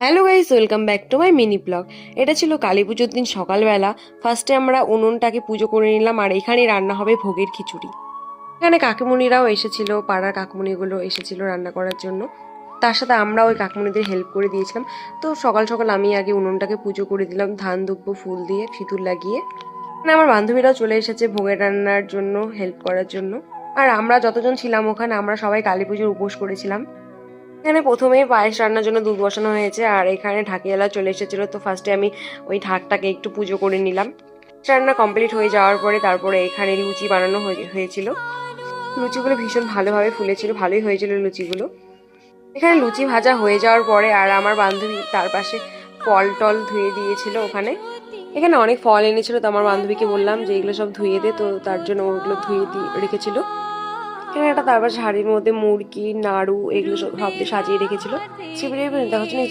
Hello guys, welcome back to my mini blog. এটা ছিল কালী পুজোর দিন সকালবেলা। ফার্স্টে আমরা উনুনটাকে পুজো করে নিলাম, আর এখানেই রান্না হবে ভোগের খিচুড়ি। এখানে কাকিমুনিরাও এসেছিল, পাড়ার কাকিমুনিগুলো এসেছিল রান্না করার জন্য। তার সাথে আমরা ওই কাকিমুনিদের হেল্প করে দিয়েছিলাম। তো সকাল সকাল আমি আগে উনুনটাকে পুজো করে দিলাম ধান দুব্বো ফুল দিয়ে, সিঁদুর লাগিয়ে। মানে আমার বান্ধবীরাও চলে এসেছে ভোগের রান্নার জন্য, হেল্প করার জন্য। আর আমরা যতজন ছিলাম ওখানে, আমরা সবাই কালী পুজোর উপোস করেছিলাম। এখানে প্রথমেই পায়েস রান্নার জন্য দুধ বসানো হয়েছে, আর এখানে ঢাকিয়ালা চলে এসেছিল। তো ফার্স্টে আমি ওই ঢাকটাকে একটু পুজো করে নিলাম। রান্না কমপ্লিট হয়ে যাওয়ার পরে তারপরে এখানে লুচি বানানো হয়েছিল। লুচিগুলো ভীষণ ভালোভাবে ফুলেছিল, ভালোই হয়েছিল লুচিগুলো। এখানে লুচি ভাজা হয়ে যাওয়ার পরে আর আমার বান্ধবী তার পাশে ফল টল ধুয়ে দিয়েছিল ওখানে। এখানে অনেক ফল এনেছিল, তো আমার বান্ধবীকে বললাম যে এগুলো সব ধুয়ে দে, তো তার জন্য ওগুলো ধুয়ে রেখেছিল। এখানে একটা তারপর শাড়ির মধ্যে মুরগি নাড়ু এগুলো সব সাজিয়ে রেখেছিল। শিবিরে দেখা হচ্ছে না।